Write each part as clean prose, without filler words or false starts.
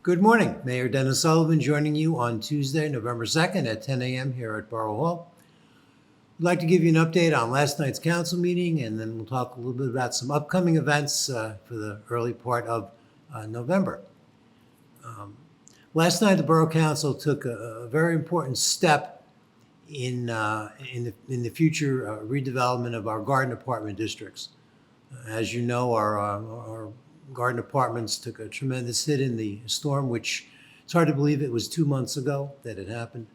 Good morning. Mayor Sullivan joining you on Tuesday, November 2nd at 10 a.m. here at Borough Hall. I'd like to give you an update on last night's council meeting, and then we'll talk a little bit about some upcoming events for the early part of November. Last night, the Borough Council took a very important step in the future redevelopment of our garden apartment districts. As you know, our garden apartments took a tremendous hit in the storm, which it's hard to believe it was 2 months ago that it happened.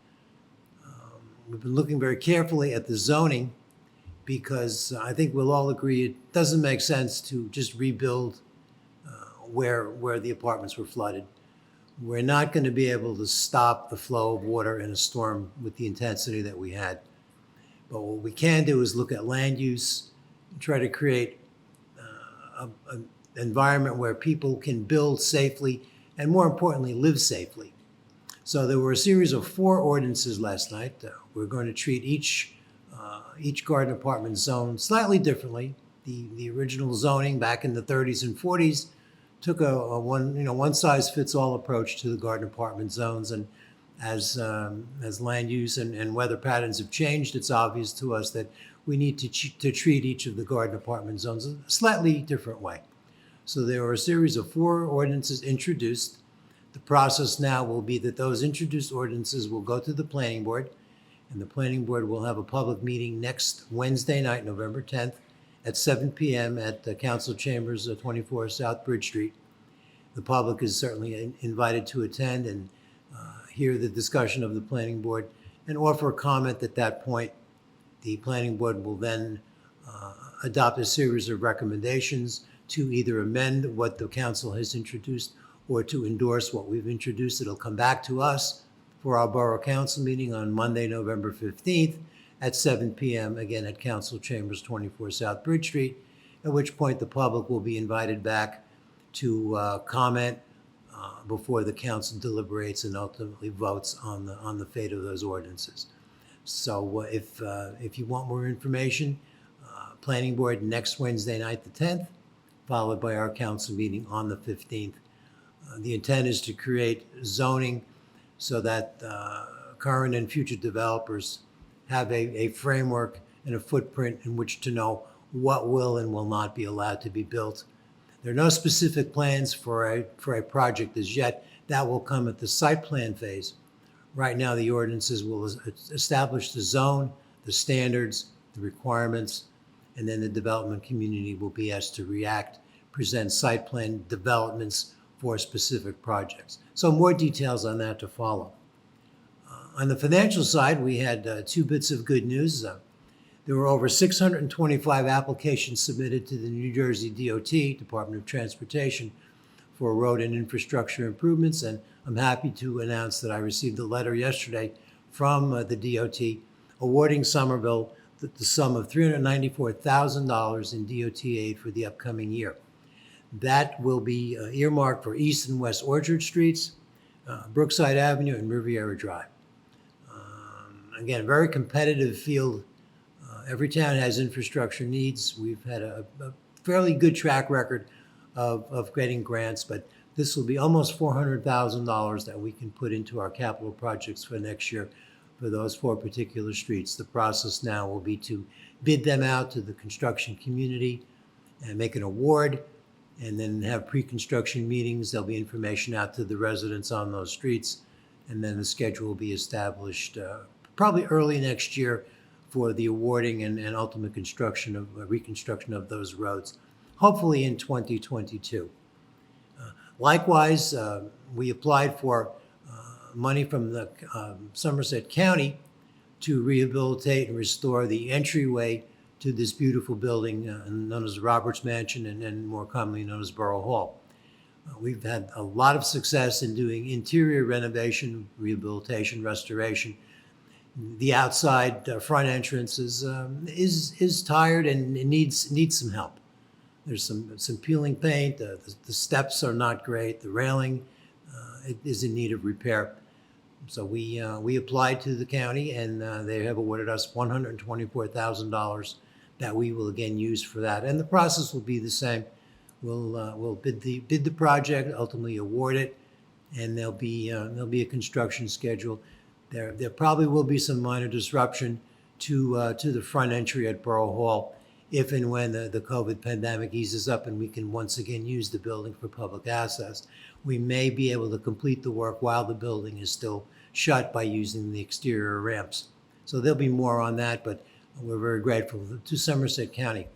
We've been looking very carefully at the zoning because I think we'll all agree it doesn't make sense to just rebuild where the apartments were flooded. We're not going to be able to stop the flow of water in a storm with the intensity that we had. But what we can do is look at land use and try to create an environment where people can build safely and, more importantly, live safely. So there were a series of 4 ordinances last night. We're going to treat each garden apartment zone slightly differently. The original zoning back in the 30s and 40s took a one size fits all approach to the garden apartment zones, and as land use and weather patterns have changed, it's obvious to us that we need to treat each of the garden apartment zones a slightly different way. So there were a series of 4 ordinances introduced. The process now will be that those introduced ordinances will go to the planning board, and the planning board will have a public meeting next Wednesday night, November 10th, at 7 p.m. at the Council Chambers, 24 South Bridge Street. The public is certainly invited to attend and hear the discussion of the planning board and offer a comment at that point. The planning board will then adopt a series of recommendations to either amend what the council has introduced or to endorse what we've introduced. It'll come back to us for our Borough Council meeting on Monday, November 15th at 7 p.m., again at Council Chambers, 24 South Bridge Street, at which point the public will be invited back to comment before the council deliberates and ultimately votes on the fate of those ordinances. So if you want more information, planning board next Wednesday night, the 10th, followed by our council meeting on the 15th. The intent is to create zoning so that current and future developers have a framework and a footprint in which to know what will and will not be allowed to be built. There are no specific plans for a project as yet. That will come at the site plan phase. Right now, the ordinances will establish the zone, the standards, the requirements, and then the development community will be asked to react, present site plan developments for specific projects. So more details on that to follow. On the financial side, we had 2 bits of good news. There were over 625 applications submitted to the New Jersey DOT, Department of Transportation, for road and infrastructure improvements, and I'm happy to announce that I received a letter yesterday from the DOT awarding Somerville the sum of $394,000 in DOT aid for the upcoming year. That will be earmarked for East and West Orchard Streets, Brookside Avenue, and Riviera Drive. Again, very competitive field. Every town has infrastructure needs. We've had a fairly good track record of getting grants, but this will be almost $400,000 that we can put into our capital projects for next year for those 4 particular streets. The process now will be to bid them out to the construction community and make an award, and then have pre-construction meetings. There'll be information out to the residents on those streets, and then the schedule will be established probably early next year for the awarding and ultimate reconstruction of those roads, hopefully in 2022. Likewise, we applied for money from the Somerset County to rehabilitate and restore the entryway to this beautiful building known as Roberts Mansion and more commonly known as Borough Hall. We've had a lot of success in doing interior renovation, rehabilitation, restoration. The outside front entrance is tired and it needs some help. There's some peeling paint. The steps are not great. The railing it is in need of repair. So we applied to the county, and they have awarded us $124,000 that we will again use for that. And the process will be the same. We'll bid the project, ultimately award it, and there'll be a construction schedule. There probably will be some minor disruption to the front entry at Borough Hall if and when the COVID pandemic eases up and we can once again use the building for public access. We may be able to complete the work while the building is still shut by using the exterior ramps. So there'll be more on that, but we're very grateful to Somerset County.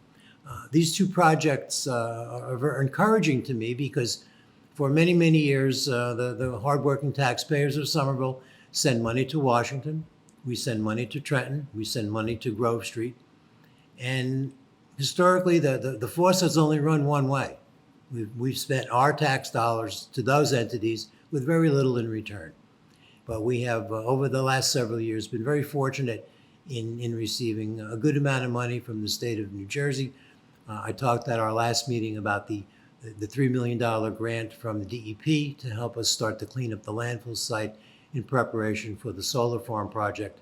These two projects are very encouraging to me because for many, many years, the hardworking taxpayers of Somerville send money to Washington, we send money to Trenton, we send money to Grove Street, and historically, the faucet's only run one way. We've spent our tax dollars to those entities with very little in return. But we have, over the last several years, been very fortunate in receiving a good amount of money from the state of New Jersey. I talked at our last meeting about the $3 million grant from the DEP to help us start to clean up the landfill site in preparation for the solar farm project.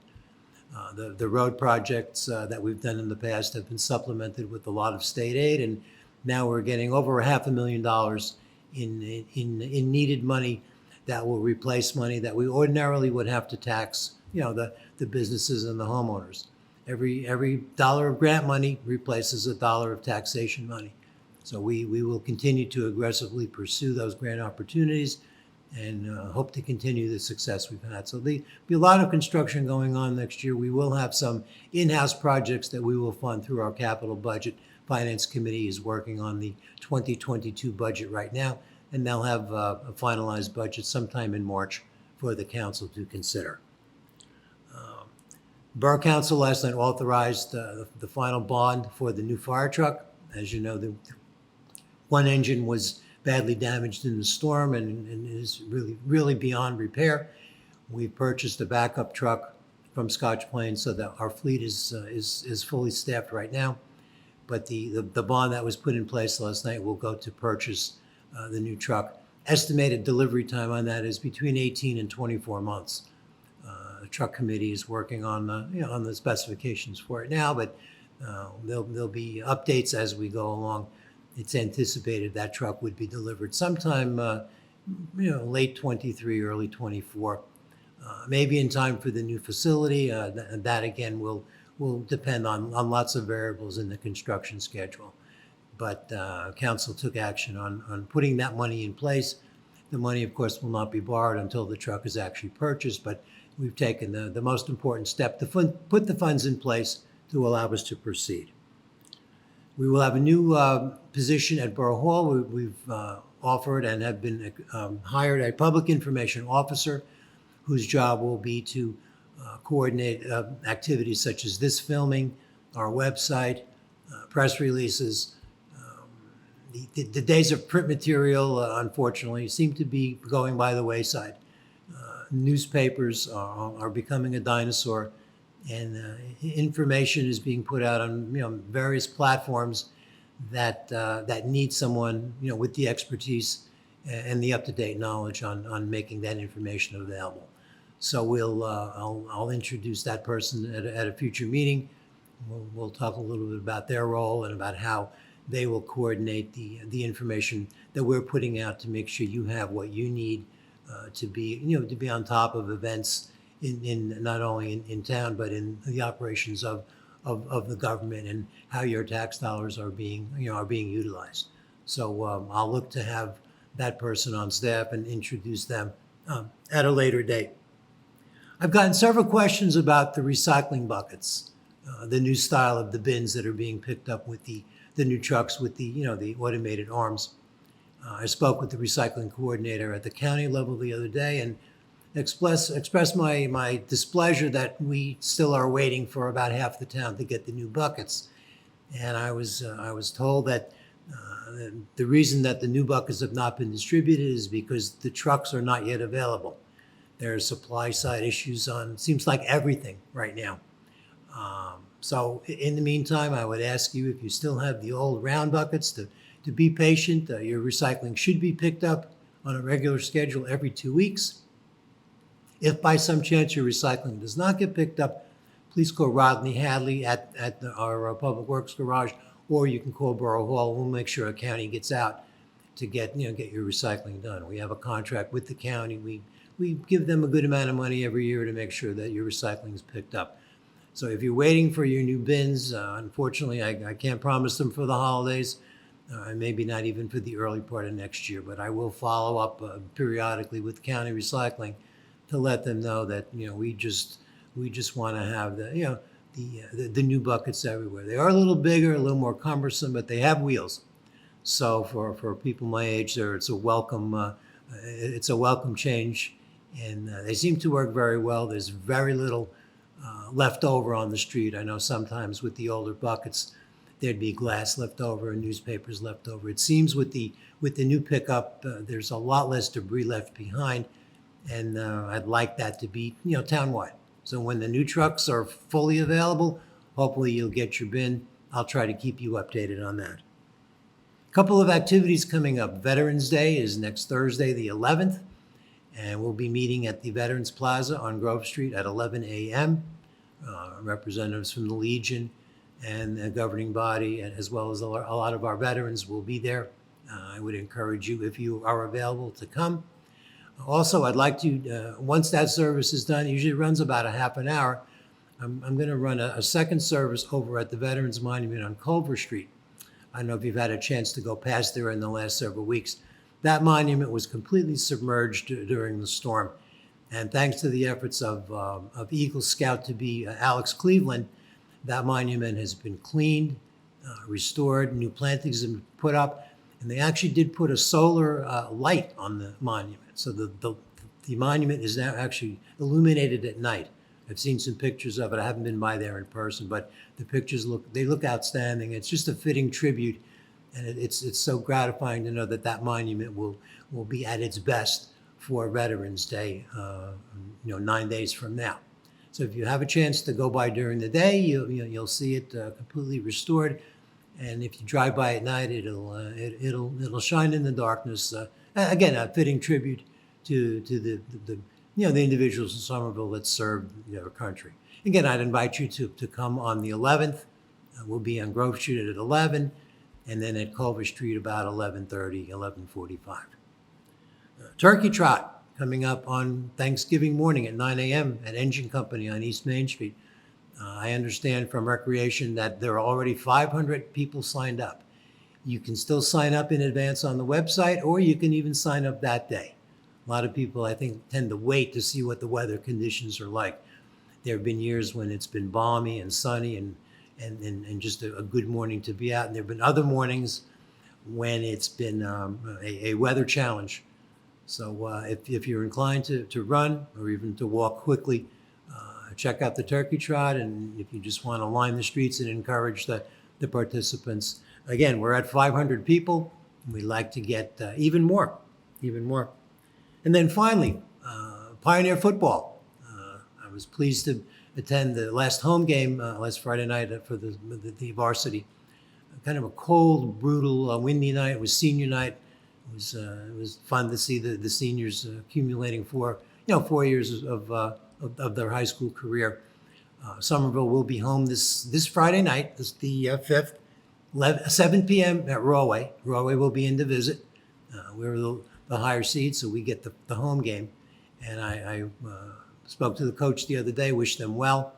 The road projects that we've done in the past have been supplemented with a lot of state aid, and now we're getting over $500,000 in needed money that will replace money that we ordinarily would have to tax, the businesses and the homeowners. Every dollar of grant money replaces a dollar of taxation money. So we will continue to aggressively pursue those grant opportunities and hope to continue the success we've had. So there'll be a lot of construction going on next year. We will have some in-house projects that we will fund through our capital budget. Finance Committee is working on the 2022 budget right now, and they'll have a finalized budget sometime in March for the council to consider. Borough Council last night authorized the final bond for the new fire truck. As you know, the one engine was badly damaged in the storm and is really beyond repair. We've purchased a backup truck from Scotch Plains so that our fleet is fully staffed right now. But the bond that was put in place last night will go to purchase the new truck. Estimated delivery time on that is between 18 and 24 months. The truck committee is working on the specifications for it now, but there'll be updates as we go along. It's anticipated that truck would be delivered sometime, late 23, early 24, maybe in time for the new facility. That again will depend on lots of variables in the construction schedule. But council took action on putting that money in place. The money, of course, will not be borrowed until the truck is actually purchased, but we've taken the most important step to put the funds in place to allow us to proceed. We will have a new position at Borough Hall. We've offered and have been hired a public information officer whose job will be to coordinate activities such as this filming, our website, press releases. The days of print material, unfortunately, seem to be going by the wayside. Newspapers are becoming a dinosaur, and information is being put out on various platforms that need someone with the expertise and the up-to-date knowledge on making that information available. So I'll introduce that person at a future meeting. We'll talk a little bit about their role and about how they will coordinate the information that we're putting out to make sure you have what you need to be on top of events in not only in town but in the operations of the government and how your tax dollars are being utilized. So I'll look to have that person on staff and introduce them at a later date. I've gotten several questions about the recycling buckets, the new style of the bins that are being picked up with the new trucks with the automated arms. I spoke with the recycling coordinator at the county level the other day and expressed my displeasure that we still are waiting for about half the town to get the new buckets. And I was told that the reason that the new buckets have not been distributed is because the trucks are not yet available. There are supply side issues on seems like everything right now. So in the meantime, I would ask you, if you still have the old round buckets, to be patient. Your recycling should be picked up on a regular schedule every 2 weeks. If by some chance your recycling does not get picked up, please call Rodney Hadley at our Public Works garage, or you can call Borough Hall. We'll make sure a county gets out to get your recycling done. We have a contract with the county. We give them a good amount of money every year to make sure that your recycling is picked up. So if you're waiting for your new bins, unfortunately, I can't promise them for the holidays, and maybe not even for the early part of next year. But I will follow up periodically with county recycling to let them know that we just want to have the new buckets everywhere. They are a little bigger, a little more cumbersome, but they have wheels. So for people my age, it's a welcome change, and they seem to work very well. There's very little left over on the street. I know sometimes with the older buckets, there'd be glass left over and newspapers left over. It seems with the new pickup, there's a lot less debris left behind, and I'd like that to be townwide. So when the new trucks are fully available, hopefully you'll get your bin. I'll try to keep you updated on that. A couple of activities coming up. Veterans Day is next Thursday, the 11th, and we'll be meeting at the Veterans Plaza on Grove Street at 11 a.m. Representatives from the Legion and the governing body, as well as a lot of our veterans will be there. I would encourage you, if you are available, to come. Also, I'd like to, once that service is done, it usually runs about a half an hour, I'm going to run a second service over at the Veterans Monument on Culver Street. I don't know if you've had a chance to go past there in the last several weeks. That monument was completely submerged during the storm. And thanks to the efforts of Eagle Scout to be Alex Cleveland, that monument has been cleaned, restored, new plantings have been put up, and they actually did put a solar light on the monument. So the monument is now actually illuminated at night. I've seen some pictures of it. I haven't been by there in person, but the pictures look outstanding. It's just a fitting tribute, and it's so gratifying to know that monument will be at its best for Veterans Day, 9 days from now. So if you have a chance to go by during the day, you'll see it completely restored, and if you drive by at night, it'll shine in the darkness. Again, a fitting tribute to the individuals in Somerville that served our country. Again, I'd invite you to come on the 11th. We'll be on Grove Street at 11, and then at Culver Street about 11:30, 11:45. Turkey Trot coming up on Thanksgiving morning at 9 a.m. at Engine Company on East Main Street. I understand from Recreation that there are already 500 people signed up. You can still sign up in advance on the website, or you can even sign up that day. A lot of people, I think, tend to wait to see what the weather conditions are like. There have been years when it's been balmy and sunny and just a good morning to be out. And there have been other mornings when it's been a weather challenge. So if you're inclined to run or even to walk quickly, check out the Turkey Trot. And if you just want to line the streets and encourage the participants, again, we're at 500 people. And we'd like to get even more. And then finally, Pioneer football. I was pleased to attend the last home game last Friday night for the varsity. Kind of a cold, brutal, windy night. It was senior night. It was fun to see the seniors accumulating 4 years of their high school career. Somerville will be home this Friday night, the 5th, 7 p.m. at Rawway. Rawway will be in to visit. We're the higher seed, so we get the home game. And I spoke to the coach the other day, wished them well.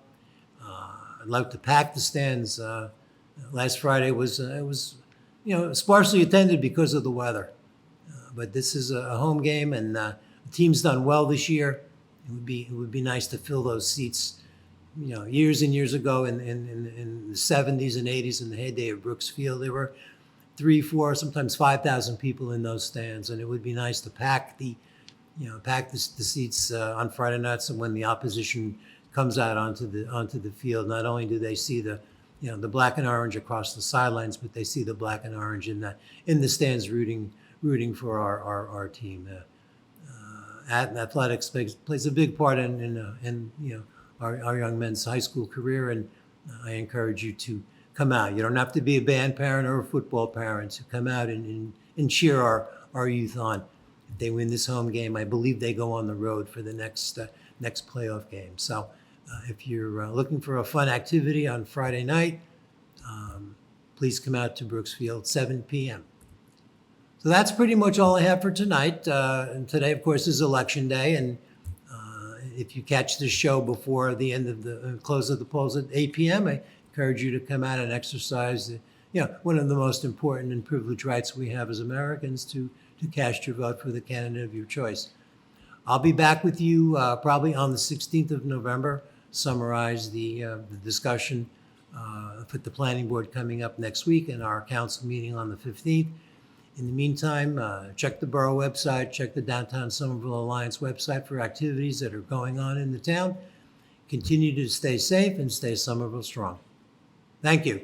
I'd love to pack the stands. Last Friday was sparsely attended because of the weather. But this is a home game, and the team's done well this year. It would be nice to fill those seats. Years and years ago in the 70s and 80s, in the heyday of Brooks Field, there were 3, 4, sometimes 5,000 people in those stands, and it would be nice to pack the seats on Friday nights, and when the opposition comes out onto the field, not only do they see the black and orange across the sidelines, but they see the black and orange in the stands rooting for our team. Athletics plays a big part in our young men's high school career, and I encourage you to come out. You don't have to be a band parent or a football parent to come out and cheer our youth on. If they win this home game, I believe they go on the road for the next playoff game. So if you're looking for a fun activity on Friday night, please come out to Brooks Field, 7 p.m. So that's pretty much all I have for tonight. And today, of course, is Election Day, and if you catch this show before the end of the close of the polls at 8 p.m., I encourage you to come out and exercise, one of the most important and privileged rights we have as Americans to cast your vote for the candidate of your choice. I'll be back with you probably on the 16th of November, summarize the discussion with the planning board coming up next week and our council meeting on the 15th. In the meantime, check the borough website, check the Downtown Somerville Alliance website for activities that are going on in the town. Continue to stay safe and stay Somerville strong. Thank you.